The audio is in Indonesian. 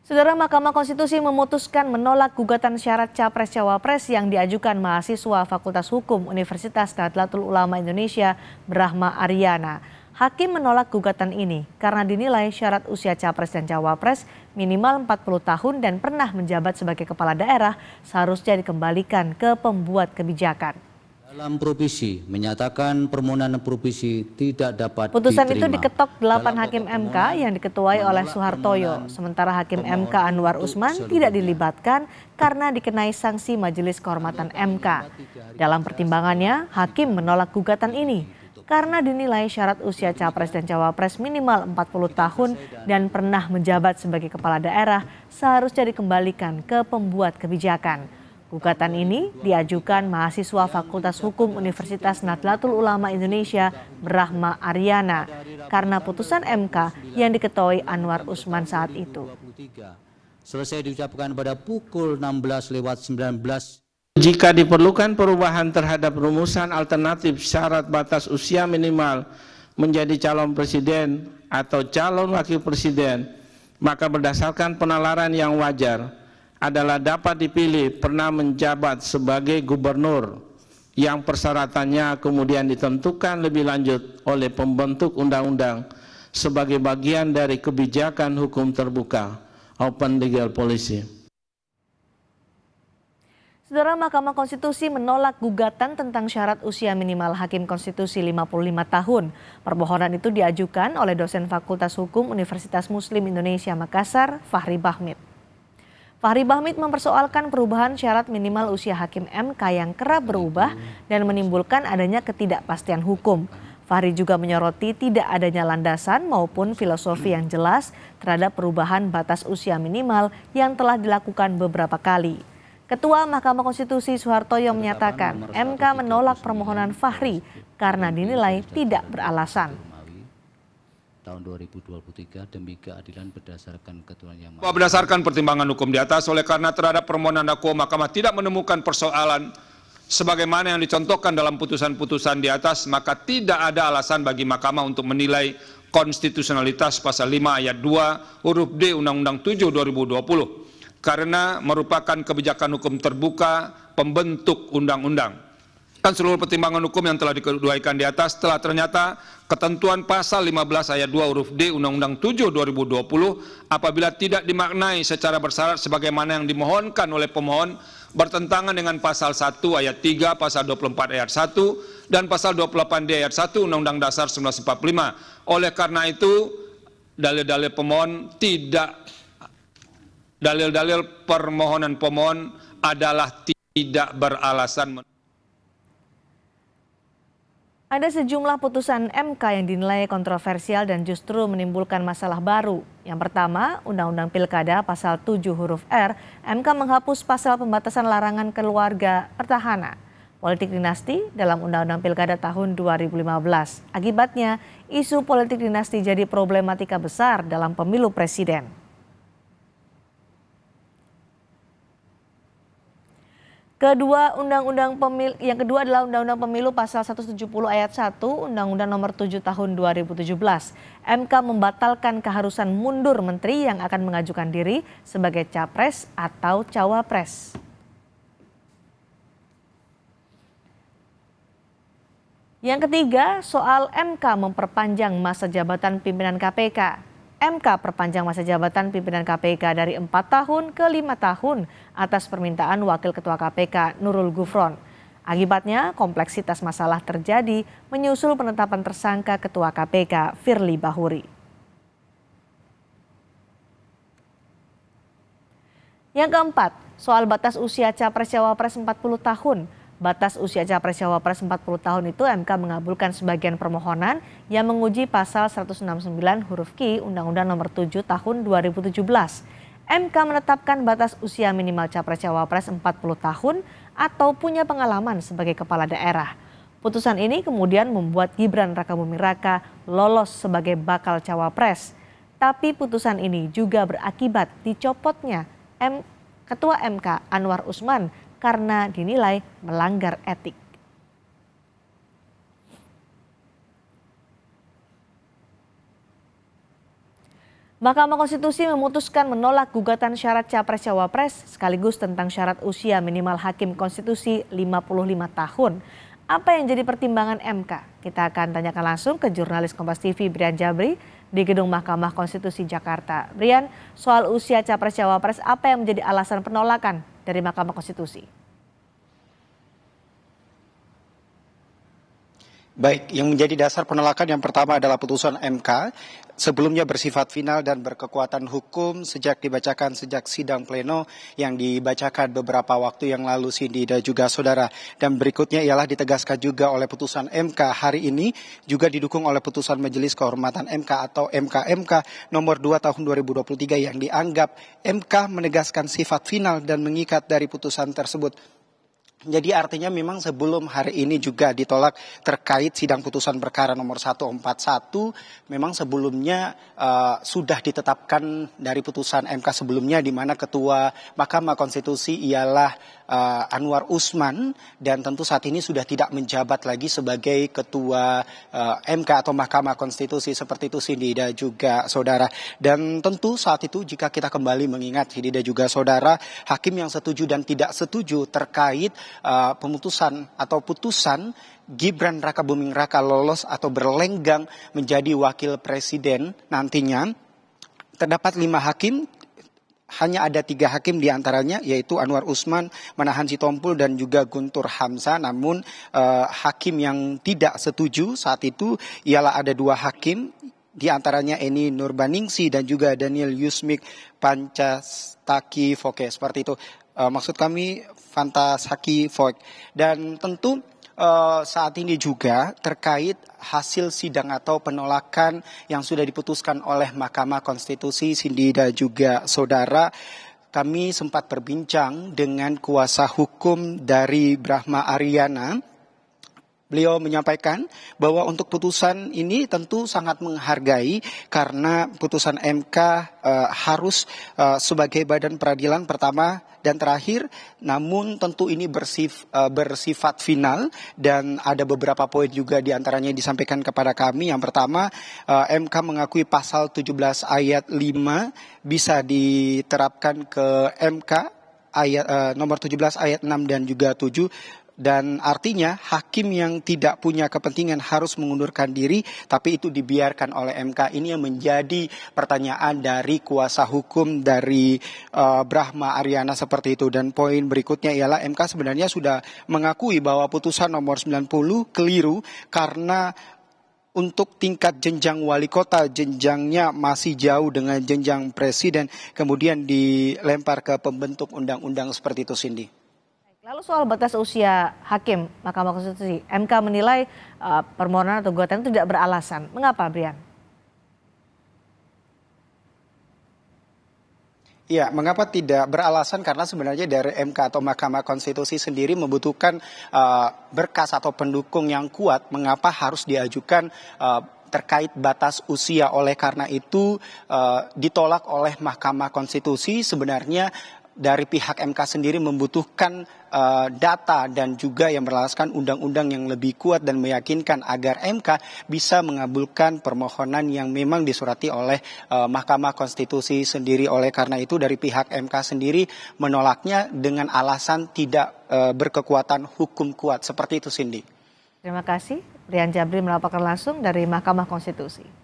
Saudara, Mahkamah Konstitusi memutuskan menolak gugatan syarat Capres-Cawapres yang diajukan mahasiswa Fakultas Hukum Universitas Nahdlatul Ulama Indonesia, Brahma Aryana. Hakim menolak gugatan ini karena dinilai syarat usia Capres dan Cawapres minimal 40 tahun dan pernah menjabat sebagai kepala daerah seharusnya dikembalikan ke pembuat kebijakan. Dalam provisi menyatakan permohonan provisi tidak dapat Putusan diterima. Itu diketok 8 hakim MK yang diketuai oleh Suhartoyo. Sementara Hakim MK Anwar Usman tidak dilibatkan karena dikenai sanksi Majelis Kehormatan MK. Dalam pertimbangannya, hakim menolak gugatan ini karena dinilai syarat usia Capres dan Cawapres minimal 40 tahun dan pernah menjabat sebagai kepala daerah seharusnya dikembalikan ke pembuat kebijakan. Gugatan ini diajukan mahasiswa Fakultas Hukum Universitas Nahdlatul Ulama Indonesia, Brahma Aryana, karena putusan MK yang diketuai Anwar Usman saat itu. Selesai diucapkan pada pukul 16:19. Jika diperlukan perubahan terhadap rumusan alternatif syarat batas usia minimal menjadi calon presiden atau calon wakil presiden, maka berdasarkan penalaran yang wajar adalah dapat dipilih pernah menjabat sebagai gubernur yang persyaratannya kemudian ditentukan lebih lanjut oleh pembentuk undang-undang sebagai bagian dari kebijakan hukum terbuka open legal policy. Saudara, Mahkamah Konstitusi menolak gugatan tentang syarat usia minimal Hakim Konstitusi 55 tahun. Permohonan itu diajukan oleh dosen Fakultas Hukum Universitas Muslim Indonesia Makassar, Fahri Bahmid. Fahri Bahmid mempersoalkan perubahan syarat minimal usia hakim MK yang kerap berubah dan menimbulkan adanya ketidakpastian hukum. Fahri juga menyoroti tidak adanya landasan maupun filosofi yang jelas terhadap perubahan batas usia minimal yang telah dilakukan beberapa kali. Ketua Mahkamah Konstitusi Suhartoyo menyatakan MK menolak permohonan Fahri karena dinilai tidak beralasan. Tahun 2023 demi keadilan berdasarkan ketentuan yang berdasarkan pertimbangan hukum di atas, oleh karena terhadap permohonan dakwa Mahkamah tidak menemukan persoalan sebagaimana yang dicontohkan dalam putusan-putusan di atas, maka tidak ada alasan bagi Mahkamah untuk menilai konstitusionalitas pasal 5 ayat 2 huruf D Undang-Undang 7 2020 karena merupakan kebijakan hukum terbuka pembentuk undang-undang. Dan seluruh pertimbangan hukum yang telah dikeduaikan di atas telah ternyata ketentuan pasal 15 ayat 2 huruf D Undang-Undang 7 2020 apabila tidak dimaknai secara bersyarat sebagaimana yang dimohonkan oleh pemohon bertentangan dengan pasal 1 ayat 3, pasal 24 ayat 1 dan pasal 28D ayat 1 Undang-Undang Dasar 1945. Oleh karena itu dalil-dalil pemohon dalil-dalil permohonan pemohon adalah tidak beralasan. Ada sejumlah putusan MK yang dinilai kontroversial dan justru menimbulkan masalah baru. Yang pertama, Undang-Undang Pilkada pasal 7 huruf R, MK menghapus pasal pembatasan larangan keluarga pertahanan politik dinasti dalam Undang-Undang Pilkada tahun 2015. Akibatnya, isu politik dinasti jadi problematika besar dalam pemilu presiden. Yang kedua adalah Undang-Undang Pemilu pasal 170 ayat 1 Undang-Undang Nomor 7 tahun 2017. MK membatalkan keharusan mundur menteri yang akan mengajukan diri sebagai capres atau cawapres. Yang ketiga, soal MK memperpanjang masa jabatan pimpinan KPK. MK perpanjang masa jabatan pimpinan KPK dari 4 tahun ke 5 tahun atas permintaan Wakil Ketua KPK Nurul Gufron. Akibatnya kompleksitas masalah terjadi menyusul penetapan tersangka Ketua KPK Firly Bahuri. Yang keempat, soal batas usia Capres-Cawapres 40 tahun. Batas usia Capres-Cawapres 40 tahun itu MK mengabulkan sebagian permohonan yang menguji pasal 169 huruf Q Undang-Undang Nomor 7 tahun 2017. MK menetapkan batas usia minimal Capres-Cawapres 40 tahun atau punya pengalaman sebagai kepala daerah. Putusan ini kemudian membuat Gibran Rakabuming Raka lolos sebagai bakal cawapres. Tapi putusan ini juga berakibat dicopotnya Ketua MK Anwar Usman karena dinilai melanggar etik. Mahkamah Konstitusi memutuskan menolak gugatan syarat Capres-Cawapres sekaligus tentang syarat usia minimal hakim konstitusi 55 tahun. Apa yang jadi pertimbangan MK? Kita akan tanyakan langsung ke jurnalis Kompas TV Brian Jabri di Gedung Mahkamah Konstitusi Jakarta. Brian, soal usia Capres-Cawapres apa yang menjadi alasan penolakan dari Mahkamah Konstitusi? Baik, yang menjadi dasar penolakan yang pertama adalah putusan MK. Sebelumnya bersifat final dan berkekuatan hukum sejak sidang pleno yang dibacakan beberapa waktu yang lalu, Cindy dan juga saudara. Dan berikutnya ialah ditegaskan juga oleh putusan MK hari ini, juga didukung oleh putusan Majelis Kehormatan MK atau MKMK nomor 2 tahun 2023 yang dianggap MK menegaskan sifat final dan mengikat dari putusan tersebut. Jadi artinya memang sebelum hari ini juga ditolak terkait sidang putusan perkara nomor 141, memang sebelumnya sudah ditetapkan dari putusan MK sebelumnya di mana Ketua Mahkamah Konstitusi ialah Anwar Usman, dan tentu saat ini sudah tidak menjabat lagi sebagai Ketua MK atau Mahkamah Konstitusi seperti itu, Cindy dan juga saudara. Dan tentu saat itu jika kita kembali mengingat, Cindy dan juga saudara, hakim yang setuju dan tidak setuju terkait pemutusan atau putusan Gibran Rakabuming Raka lolos atau berlenggang menjadi wakil presiden nantinya, terdapat 5 hakim. Hanya ada 3 hakim diantaranya, yaitu Anwar Usman, Manahan Sitompul, dan juga Guntur Hamzah. Namun hakim yang tidak setuju saat itu ialah ada 2 hakim, diantaranya Eni Nurbaningsi dan juga Daniel Yusmik Pancastaki Foke. Seperti itu. Maksud kami Fantasaki Foke. Dan tentu saat ini juga terkait hasil sidang atau penolakan yang sudah diputuskan oleh Mahkamah Konstitusi, Cindy dan juga saudara, kami sempat berbincang dengan kuasa hukum dari Brahma Ariana. Beliau menyampaikan bahwa untuk putusan ini tentu sangat menghargai karena putusan MK harus sebagai badan peradilan pertama dan terakhir, namun tentu ini bersifat final dan ada beberapa poin juga diantaranya disampaikan kepada kami. Yang pertama, MK mengakui pasal 17 ayat 5 bisa diterapkan ke MK ayat nomor 17 ayat 6 dan juga 7. Dan artinya hakim yang tidak punya kepentingan harus mengundurkan diri, tapi itu dibiarkan oleh MK. Ini yang menjadi pertanyaan dari kuasa hukum dari Brahma Ariana seperti itu. Dan poin berikutnya ialah MK sebenarnya sudah mengakui bahwa putusan nomor 90 keliru karena untuk tingkat jenjang wali kota, jenjangnya masih jauh dengan jenjang presiden, kemudian dilempar ke pembentuk undang-undang seperti itu, Cindy. Lalu soal batas usia hakim Mahkamah Konstitusi, MK menilai permohonan atau gugatan itu tidak beralasan. Mengapa, Brian? Ya, mengapa tidak beralasan? Karena sebenarnya dari MK atau Mahkamah Konstitusi sendiri membutuhkan berkas atau pendukung yang kuat. Mengapa harus diajukan terkait batas usia? Oleh karena itu ditolak oleh Mahkamah Konstitusi. Sebenarnya dari pihak MK sendiri membutuhkan data dan juga yang berlandaskan undang-undang yang lebih kuat dan meyakinkan agar MK bisa mengabulkan permohonan yang memang disurati oleh Mahkamah Konstitusi sendiri. Oleh karena itu dari pihak MK sendiri menolaknya dengan alasan tidak berkekuatan hukum kuat. Seperti itu, Cindy. Terima kasih. Brian Jabri melaporkan langsung dari Mahkamah Konstitusi.